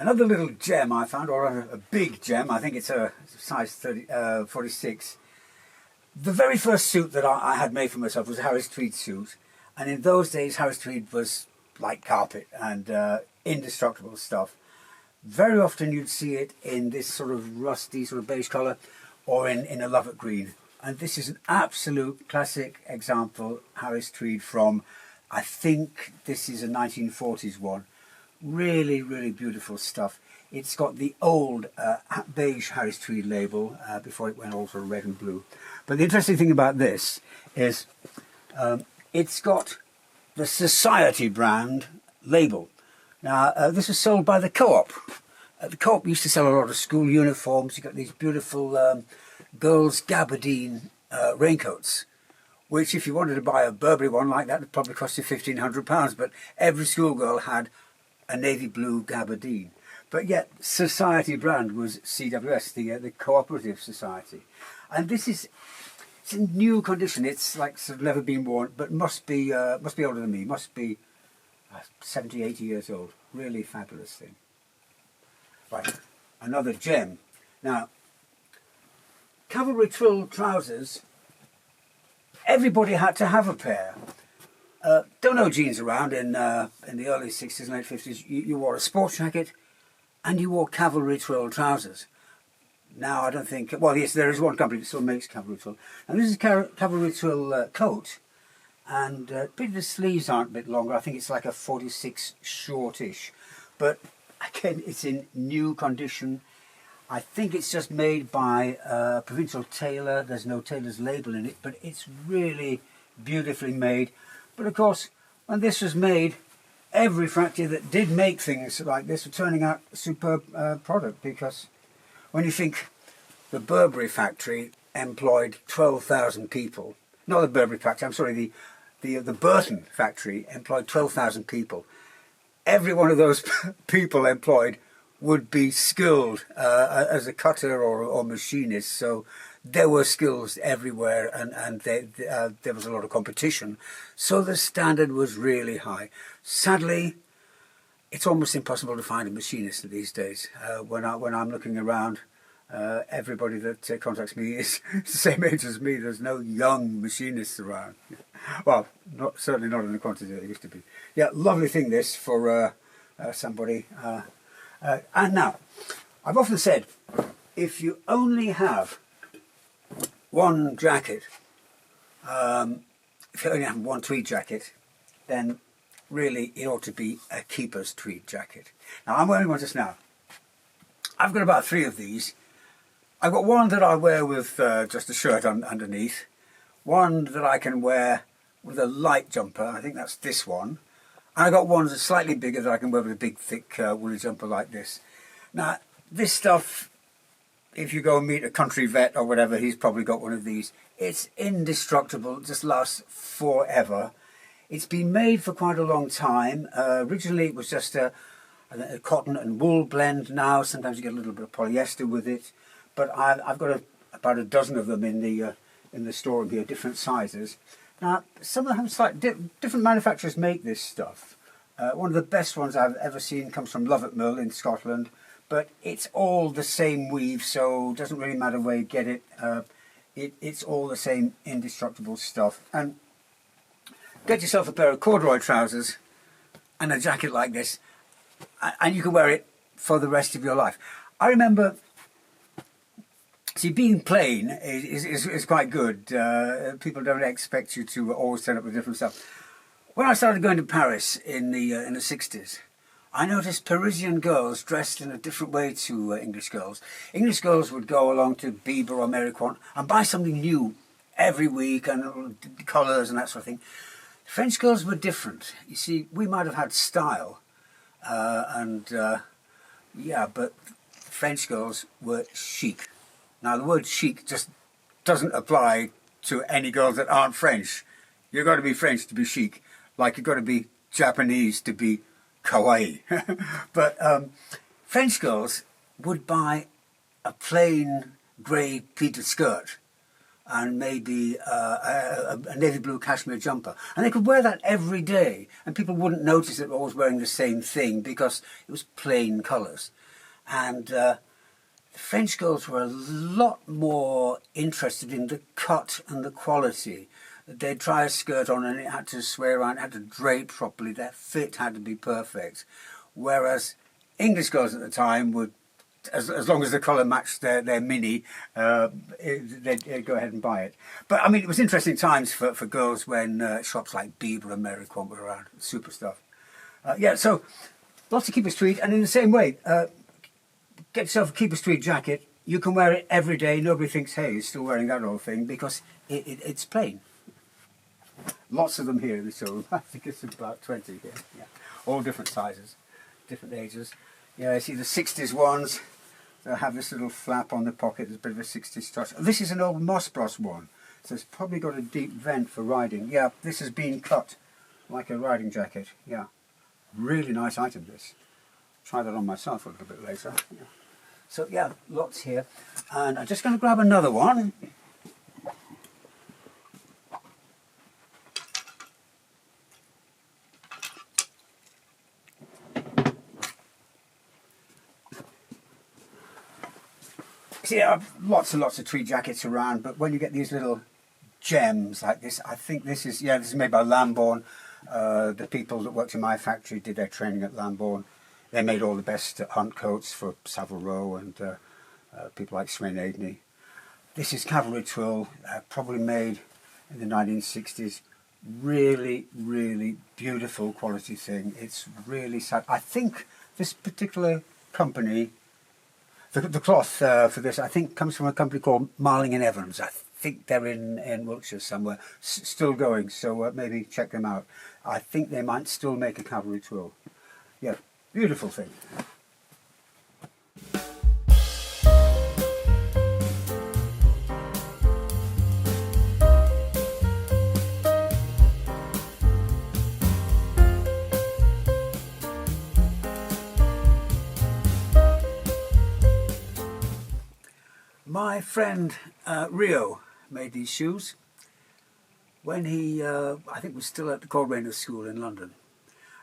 Another little gem I found, or a big gem, I think it's a size 46. The very first suit that I had made for myself was a Harris tweed suit, and in those days Harris tweed was like carpet and indestructible stuff. Very often you'd see it in this sort of rusty sort of beige colour, or in a Lovat green. And this is an absolute classic example, Harris tweed from, I think this is a 1940s one. Really, really beautiful stuff. It's got the old beige Harris tweed label before it went all sort of red and blue. But the interesting thing about this is it's got the Society brand label. Now, this was sold by the Co-op. The Co-op used to sell a lot of school uniforms. You got these beautiful girls' gabardine raincoats, which if you wanted to buy a Burberry one like that, would probably cost you £1,500. But every schoolgirl had a navy blue gabardine. But yet, Society brand was CWS, the Cooperative Society. And this is, it's in new condition. It's like sort of never been worn, but must be older than me. Must be 70, 80 years old. Really fabulous thing. Right, another gem. Now, Cavalry twill trousers, everybody had to have a pair. Don't know jeans around in the early 60s and late 50s. You wore a sports jacket and you wore Cavalry twill trousers. Now I don't think, well yes, there is one company that still makes Cavalry twill. And this is a Cavalry twill coat, and the sleeves aren't a bit longer. I think it's like a 46 shortish. But again, it's in new condition. I think it's just made by a provincial tailor. There's no tailor's label in it, but it's really beautifully made. But of course, when this was made, every factory that did make things like this were turning out a superb product, because when you think the Burberry factory employed 12,000 people, not the Burberry factory, I'm sorry, the Burton factory employed 12,000 people. Every one of those people employed would be skilled as a cutter or machinist, so there were skills everywhere, and there was a lot of competition, so the standard was really high. Sadly, it's almost impossible to find a machinist these days. When I'm looking around, everybody that contacts me is the same age as me. There's no young machinists around. Well, certainly not in the quantity there used to be. Yeah, lovely thing this for somebody. And now, I've often said, if you only have one jacket, if you only have one tweed jacket, then really it ought to be a keeper's tweed jacket. Now, I'm wearing one just now. I've got about 3 of these. I've got one that I wear with just a shirt underneath, one that I can wear with a light jumper, I think that's this one, and I've got one that's slightly bigger that I can wear with a big thick woolly jumper like this. Now, this stuff, if you go and meet a country vet or whatever, he's probably got one of these. It's indestructible, it just lasts forever. It's been made for quite a long time. Originally it was just a cotton and wool blend. Now sometimes you get a little bit of polyester with it. But I've got about a dozen of them in the storeroom here, different sizes. Now, some of them have slightly different manufacturers make this stuff. One of the best ones I've ever seen comes from Lovat Mill in Scotland, but it's all the same weave, so it doesn't really matter where you get it. It's all the same indestructible stuff. And get yourself a pair of corduroy trousers and a jacket like this, and you can wear it for the rest of your life. I remember, see, being plain is quite good. People don't expect you to always turn up with different stuff. When I started going to Paris in the 60s, I noticed Parisian girls dressed in a different way to English girls. English girls would go along to Bieber or Mary Quant and buy something new every week, and colours and that sort of thing. French girls were different. You see, we might have had style, yeah, but French girls were chic. Now, the word chic just doesn't apply to any girls that aren't French. You've got to be French to be chic, like you've got to be Japanese to be kawaii. But French girls would buy a plain grey pleated skirt and maybe a navy blue cashmere jumper, and they could wear that every day, and people wouldn't notice that they were always wearing the same thing because it was plain colours. and the French girls were a lot more interested in the cut and the quality. They'd try a skirt on and it had to sway around, it had to drape properly, their fit had to be perfect. Whereas English girls at the time would, as long as the colour matched their mini, they'd go ahead and buy it. But I mean, it was interesting times for girls when shops like Bieber and Mary Quant were around, super stuff. Yeah, so lots of keeper's tweed, and in the same way, get yourself a keeper's tweed jacket. You can wear it every day. Nobody thinks, hey, he's still wearing that old thing, because it's plain. Lots of them here in the showroom. I think it's about 20 here. Yeah, all different sizes, different ages. Yeah, I see the 60s ones. They have this little flap on the pocket. There's a bit of a 60s touch. This is an old Mossbross one, so it's probably got a deep vent for riding. Yeah, this has been cut like a riding jacket. Yeah, really nice item, this. Try that on myself a little bit later. Yeah. So yeah, lots here. And I'm just going to grab another one. See, I have lots and lots of tweed jackets around, but when you get these little gems like this, I think this is made by Lambourne. The people that worked in my factory did their training at Lambourne. They made all the best hunt coats for Savile Row and people like Swain Aidney. This is Cavalry twill, probably made in the 1960s. Really, really beautiful quality thing. It's really sad. I think this particular company, the cloth for this, I think comes from a company called Marling and Evans. I think they're in Wiltshire somewhere, still going, so maybe check them out. I think they might still make a Cavalry twill. Yeah, beautiful thing. My friend Rio made these shoes when he, I think, was still at the Coleraine School in London.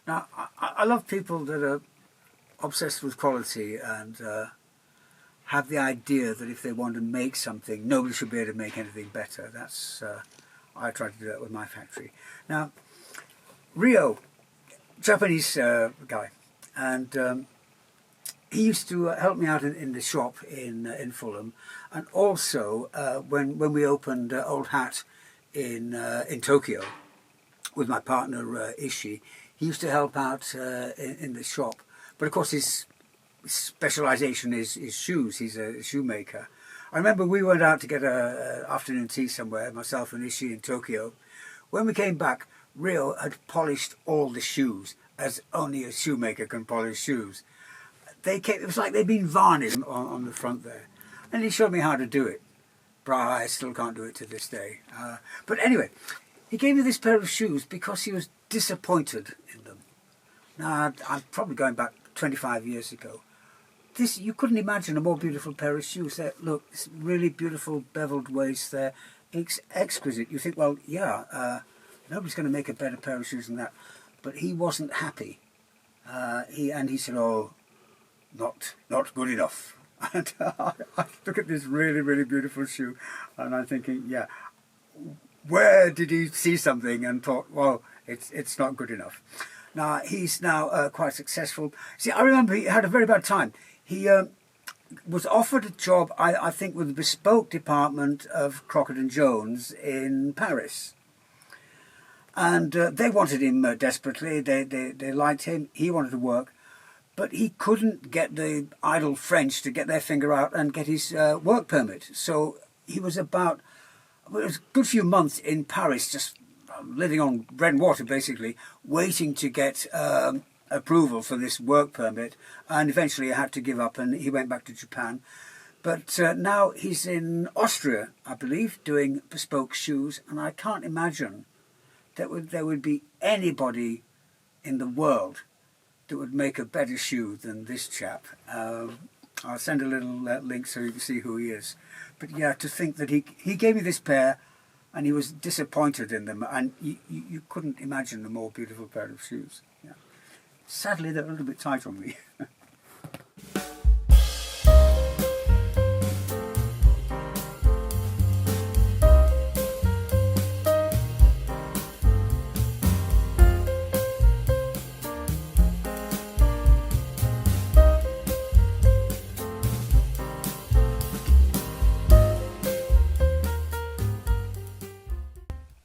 Now, I love people that are obsessed with quality and have the idea that if they want to make something, nobody should be able to make anything better. That's I try to do that with my factory. Now, Rio, Japanese guy, and he used to help me out in the shop in Fulham, and also when we opened Old Hat in Tokyo with my partner Ishii, he used to help out in the shop. But of course his specialisation is shoes. He's a shoemaker. I remember we went out to get a afternoon tea somewhere, myself and Ishii in Tokyo. When we came back, Rio had polished all the shoes, as only a shoemaker can polish shoes. It was like they'd been varnished on the front there. And he showed me how to do it. But I still can't do it to this day. But anyway, he gave me this pair of shoes because he was disappointed in them. Now, I'm probably going back 25 years ago. You couldn't imagine a more beautiful pair of shoes. Look, this really beautiful beveled waist there. It's exquisite. You think, well, yeah, nobody's going to make a better pair of shoes than that. But he wasn't happy. He said, oh, not good enough. And I look at this really, really beautiful shoe, and I'm thinking, yeah, where did he see something and thought, well, it's not good enough. Now, he's now quite successful. See, I remember he had a very bad time. He was offered a job, I think, with the bespoke department of Crockett & Jones in Paris. And they wanted him desperately. They liked him. He wanted to work. But he couldn't get the idle French to get their finger out and get his work permit. So he was it was a good few months in Paris, just living on bread and water, basically, waiting to get approval for this work permit. And eventually I had to give up, and he went back to Japan. But now he's in Austria, I believe, doing bespoke shoes. And I can't imagine that there would be anybody in the world that would make a better shoe than this chap. I'll send a little link so you can see who he is. But yeah, to think that he gave me this pair and he was disappointed in them, and you couldn't imagine a more beautiful pair of shoes. Yeah. Sadly, they're a little bit tight on me.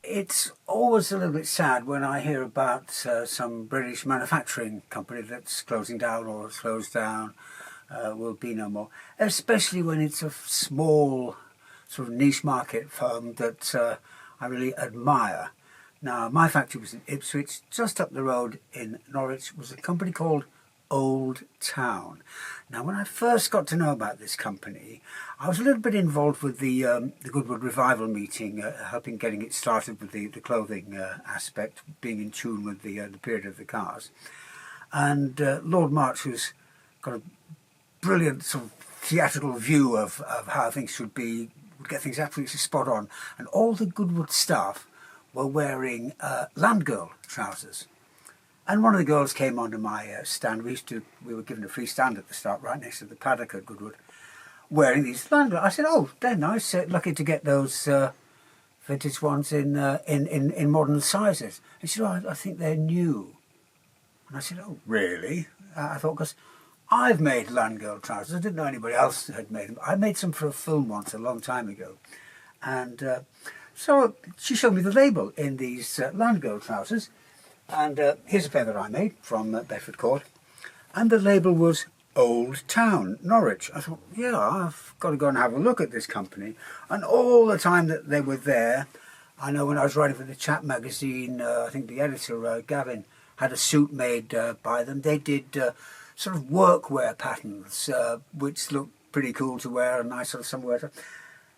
it's always a little bit sad when I hear about some British manufacturing company that's closing down or closed down, will be no more. Especially when it's a small sort of niche market firm that I really admire. Now, my factory was in Ipswich. Just up the road in Norwich was a company called Old Town. Now, when I first got to know about this company, I was a little bit involved with the Goodwood Revival meeting, helping getting it started with the clothing aspect, being in tune with the period of the cars. And Lord March, who's got a brilliant sort of theatrical view of how things should be, would get things absolutely spot on. And all the Goodwood staff were wearing land girl trousers. And one of the girls came onto my stand. We were given a free stand at the start, right next to the paddock at Goodwood, wearing these land girls. I said, "Oh, they're nice. Lucky to get those vintage ones in modern sizes." And she said, "Oh, I think they're new." And I said, "Oh, really?" I thought, because I've made land girl trousers. I didn't know anybody else had made them. I made some for a film once a long time ago, and so she showed me the label in these land girl trousers. And here's a pair that I made from Bedford Court. And the label was Old Town, Norwich. I thought, yeah, I've got to go and have a look at this company. And all the time that they were there, I know when I was writing for the Chat magazine, I think the editor, Gavin, had a suit made by them. They did sort of workwear patterns, which looked pretty cool to wear, and nice sort of summer.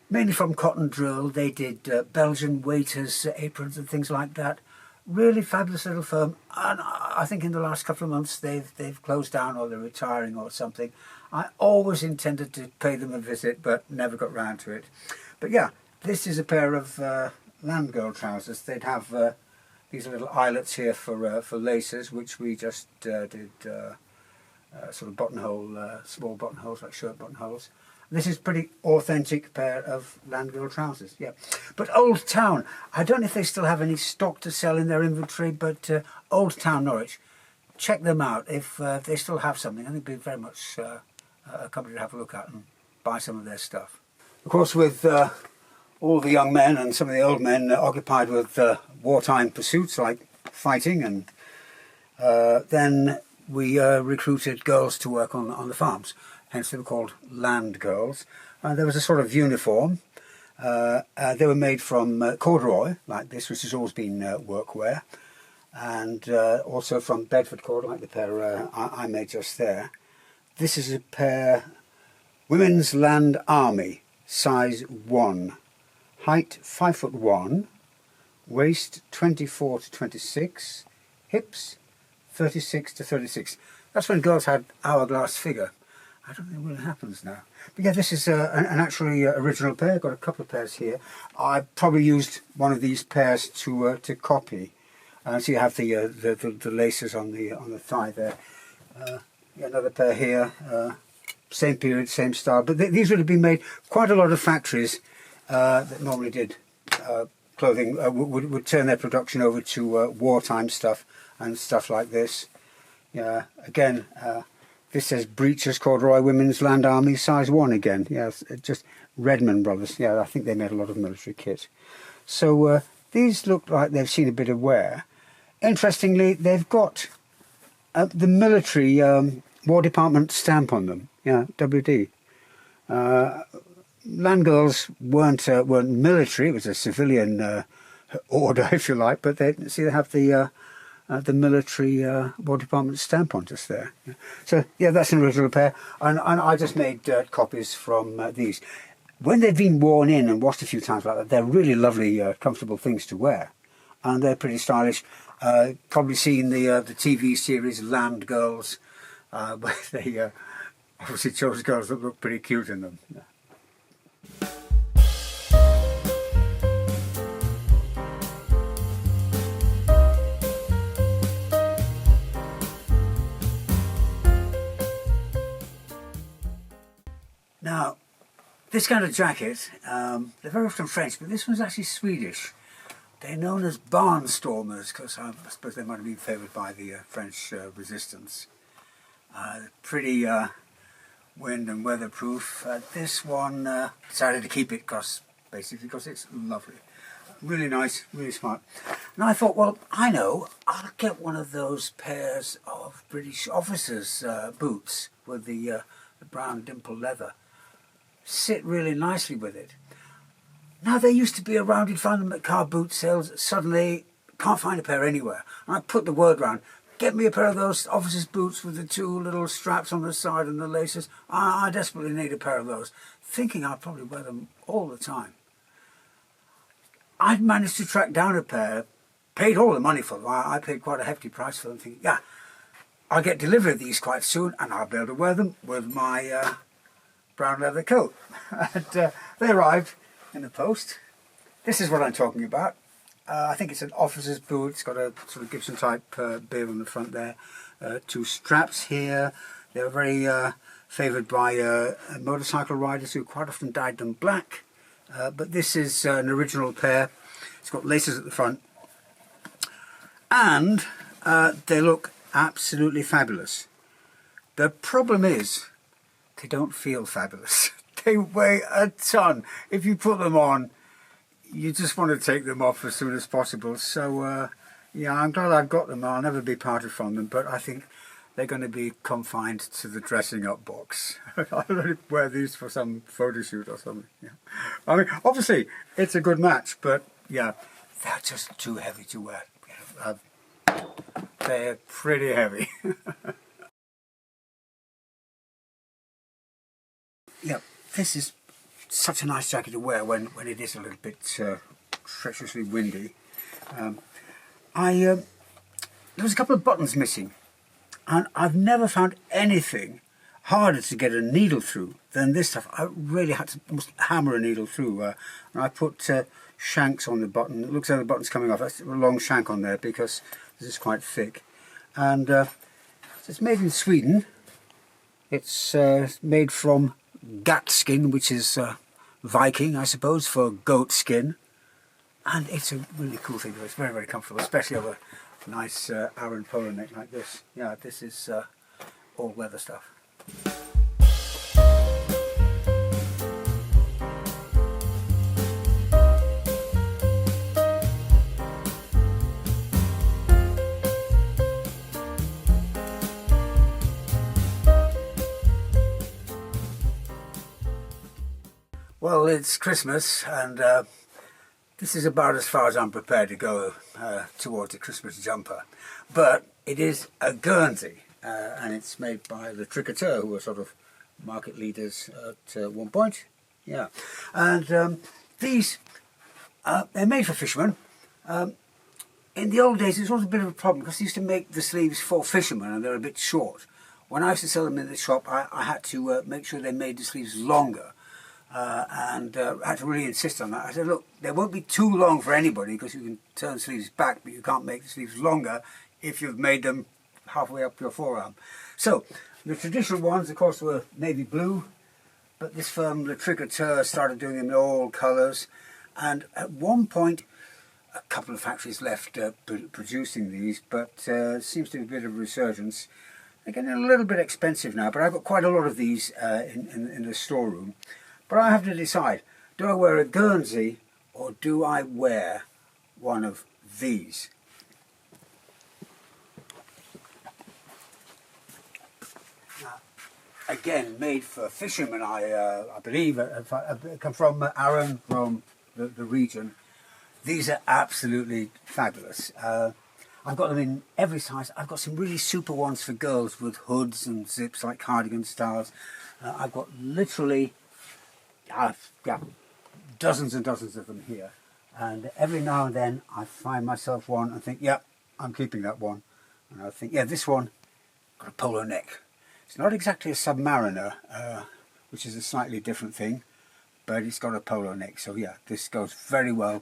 Mainly from cotton drill. They did Belgian waiters' aprons and things like that. Really fabulous little firm, and I think in the last couple of months they've closed down or they're retiring or something. I always intended to pay them a visit, but never got round to it. But yeah, this is a pair of land girl trousers. They'd have these little eyelets here for laces, which we just did sort of buttonhole, small buttonholes like shirt buttonholes. This is a pretty authentic pair of land girl trousers, yeah. But Old Town, I don't know if they still have any stock to sell in their inventory, but Old Town Norwich, check them out if they still have something. I think it'd be very much a company to have a look at and buy some of their stuff. Of course, with all the young men and some of the old men occupied with wartime pursuits like fighting, and then we recruited girls to work on the farms. Hence they were called land girls. There was a sort of uniform. They were made from corduroy, like this, which has always been workwear, and also from Bedford cord, like the pair I made just there. This is a pair, Women's Land Army, size 1, height 5'1", waist 24 to 26, hips 36 to 36. That's when girls had hourglass figure. I don't think it really happens now. But yeah, this is an actually original pair. Got a couple of pairs here. I probably used one of these pairs to copy. So you have the laces on the thigh there. Yeah, another pair here. Same period, same style. But these would have been made. Quite a lot of factories that normally did clothing would turn their production over to wartime stuff and stuff like this. Yeah, again. This says Breeches Corduroy Women's Land Army size 1 again. Yeah, just Redmond Brothers. Yeah, I think they made a lot of military kit. So these look like they've seen a bit of wear. Interestingly, they've got the military War Department stamp on them. Yeah, WD. Land girls weren't military. It was a civilian order, if you like. But they have the military War Department stamp on just there. Yeah. So yeah, that's an original pair, and I just made copies from these. When they've been worn in and washed a few times like that, they're really lovely, comfortable things to wear, and they're pretty stylish. Probably seen the TV series Land Girls, where they obviously chose girls that look pretty cute in them. Yeah. Now, this kind of jacket, they're very often French, but this one's actually Swedish. They're known as barnstormers, because I suppose they might have been favoured by the French resistance. Pretty wind and weatherproof. This one, decided to keep it basically because it's lovely. really nice, really smart. And I thought, well, I know, I'll get one of those pairs of British officers' boots with the brown dimple leather. Sit really nicely with it. Now, they used to be around, you'd find them at car boot sales. Suddenly, can't find a pair anywhere. And I put the word round, get me a pair of those officers' boots with the two little straps on the side and the laces. I desperately need a pair of those, thinking I'd probably wear them all the time. I'd managed to track down a pair, paid all the money for them. I paid quite a hefty price for them, thinking, yeah, I'll get delivery of these quite soon and I'll be able to wear them with my brown leather coat. And they arrived in the post. This is what I'm talking about. I think it's an officer's boot. It's got a sort of Gibson type bib on the front there. Two straps here. They're very favoured by motorcycle riders who quite often dyed them black. But this is an original pair. It's got laces at the front. And they look absolutely fabulous. The problem is they don't feel fabulous. They weigh a ton. If you put them on, you just want to take them off as soon as possible. So, yeah, I'm glad I've got them. I'll never be parted from them, but I think they're going to be confined to the dressing up box. I'll only wear these for some photo shoot or something. Yeah. I mean, obviously, it's a good match, but, yeah, they're just too heavy to wear. They're pretty heavy. Yeah, this is such a nice jacket to wear when it is a little bit treacherously windy. There was a couple of buttons missing, and I've never found anything harder to get a needle through than this stuff. I really had to almost hammer a needle through, and I put shanks on the button. It looks like the button's coming off. That's a long shank on there because this is quite thick. And it's made in Sweden. It's made from gat skin, which is Viking, I suppose, for goat skin. And it's a really cool thing. It's very, very comfortable, especially over a nice Aran polo neck like this. Yeah, this is all leather stuff. Well, it's Christmas, and this is about as far as I'm prepared to go towards a Christmas jumper. But it is a Guernsey, and it's made by the Tricoteur, who were sort of market leaders at one point. Yeah, and these, they're made for fishermen. In the old days, it was a bit of a problem because they used to make the sleeves for fishermen, and they're a bit short. When I used to sell them in the shop, I had to make sure they made the sleeves longer. And I had to really insist on that. I said, look, they won't be too long for anybody because you can turn sleeves back, but you can't make the sleeves longer if you've made them halfway up your forearm. So, the traditional ones, of course, were navy blue, but this firm, the Tricoteur, started doing them in all colours. And at one point, a couple of factories left producing these, but seems to be a bit of a resurgence. They're getting a little bit expensive now, but I've got quite a lot of these in the storeroom. But I have to decide, do I wear a Guernsey or do I wear one of these? Now, again, made for fishermen, I believe. I come from Aran, from the region. These are absolutely fabulous. I've got them in every size. I've got some really super ones for girls with hoods and zips like cardigan styles. I've got literally... I've got dozens and dozens of them here, and every now and then I find myself one and think, yeah, I'm keeping that one, and I think, yeah, this one got a polo neck. It's not exactly a submariner, which is a slightly different thing, but it's got a polo neck, so yeah, this goes very well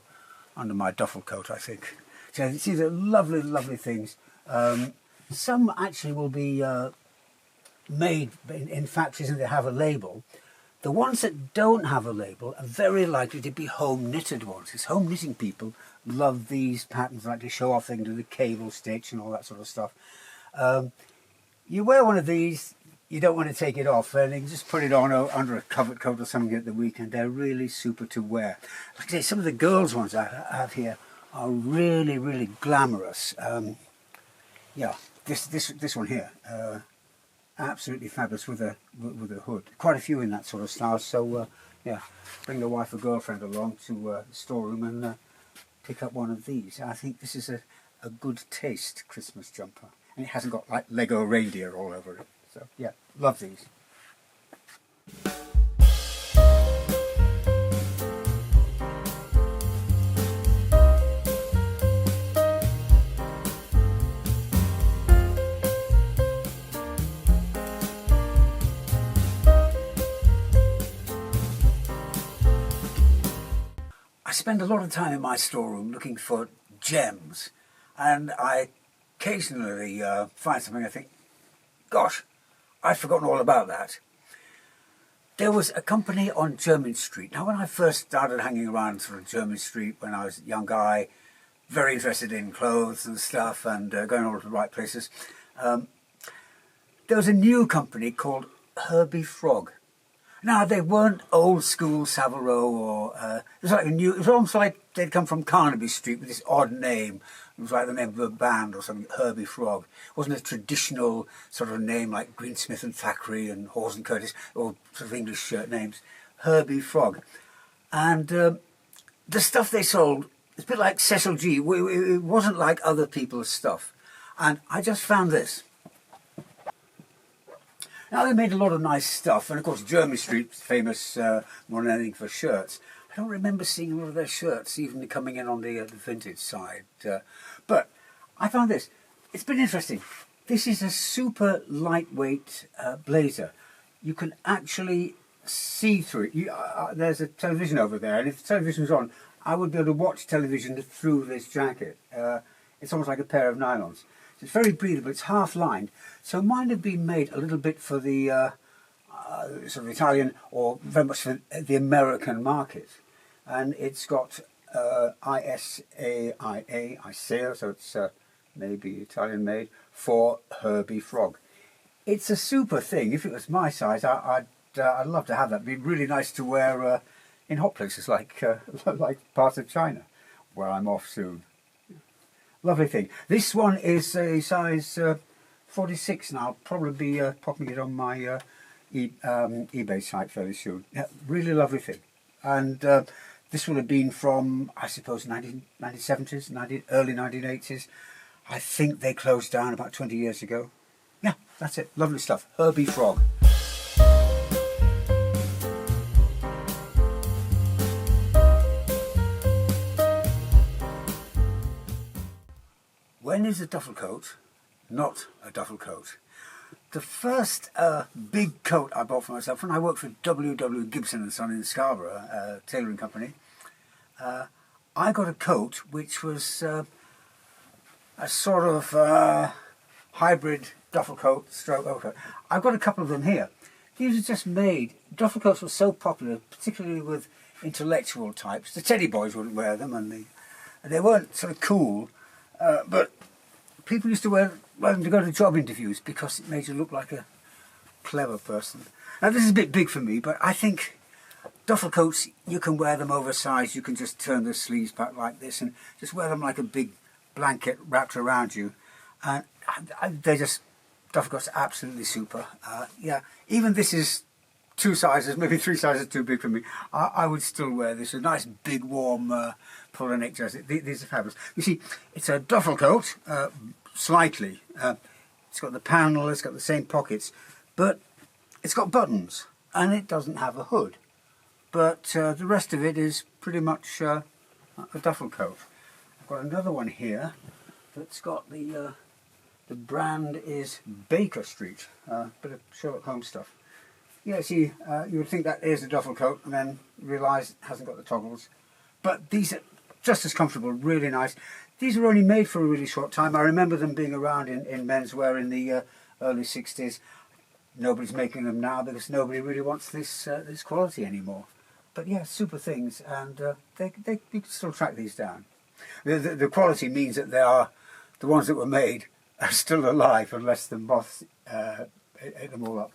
under my duffel coat, I think. So these are lovely, lovely things. Some actually will be made in factories and they have a label. The ones that don't have a label are very likely to be home knitted ones, because home knitting people love these patterns, like to show off. They can do the cable stitch and all that sort of stuff. You wear one of these, you don't want to take it off, and you can just put it on under a covered coat or something at the weekend. They're really super to wear. Like I say, some of the girls' ones I have here are really, really glamorous. Yeah, this one here, absolutely fabulous with a hood. Quite a few in that sort of style. So yeah, bring the wife or girlfriend along to the storeroom and pick up one of these. I think this is a good taste Christmas jumper, and it hasn't got like Lego reindeer all over it. So yeah, love these. I spend a lot of time in my storeroom looking for gems, and I occasionally find something I think, gosh, I'd forgotten all about that. There was a company on Jermyn Street. Now, when I first started hanging around sort of Jermyn Street when I was a young guy, very interested in clothes and stuff and going all to the right places, there was a new company called Herby Frogg. Now, they weren't old school Savile Row or it was like it was almost like they'd come from Carnaby Street with this odd name. It was like the name of a band or something, Herby Frogg. It wasn't a traditional sort of name like Greensmith and Thackeray and Hawes and Curtis, or sort of English names. Herby Frogg. And the stuff they sold, it's a bit like Cecil G. It wasn't like other people's stuff. And I just found this. Now, they made a lot of nice stuff, and of course Jermyn Street's famous more than anything for shirts. I don't remember seeing a lot of their shirts even coming in on the vintage side. But I found this. It's been interesting. This is a super lightweight blazer. You can actually see through it. There's a television over there, and if the television's on, I would be able to watch television through this jacket. It's almost like a pair of nylons. It's very breathable, it's half lined, so mine have been made a little bit for the sort of Italian or very much for the American market. And it's got ISAIA, so it's maybe Italian made, for Herby Frogg. It's a super thing. If it was my size, I'd love to have that. It'd be really nice to wear in hot places like parts of China, where I'm off soon. Lovely thing. This one is a size 46, and I'll probably be popping it on my eBay site fairly soon. Yeah, really lovely thing. And this would have been from, I suppose, 1970s, early 1980s. I think they closed down about 20 years ago. Yeah, that's it. Lovely stuff. Herby Frogg. When is a duffel coat not a duffel coat? The first big coat I bought for myself, when I worked for W. Gibson & Son in Scarborough, tailoring company, I got a coat which was a sort of hybrid duffel coat, stroke overcoat. I've got a couple of them here. These are just made. Duffel coats were so popular, particularly with intellectual types. The teddy boys wouldn't wear them, and they weren't sort of cool. But people used to wear them to go to job interviews because it made you look like a clever person. Now, this is a bit big for me, but I think duffel coats, you can wear them oversized. You can just turn the sleeves back like this and just wear them like a big blanket wrapped around you. And duffel coats are absolutely super. Yeah, even this is 2 sizes, maybe 3 sizes too big for me. I would still wear this. A nice big warm puller neck jersey. These are fabulous. You see, it's a duffel coat, slightly. It's got the panel, it's got the same pockets, but it's got buttons and it doesn't have a hood. But the rest of it is pretty much a duffel coat. I've got another one here that's got the brand is Baker Street, bit of Sherlock Holmes stuff. Yeah, see, you would think that is a duffel coat and then realise it hasn't got the toggles. But these are just as comfortable, really nice. These were only made for a really short time. I remember them being around in menswear in the early 60s. Nobody's making them now because nobody really wants this quality anymore. But yeah, super things, and you can still track these down. The quality means that they are, the ones that were made are still alive unless the moths ate them all up.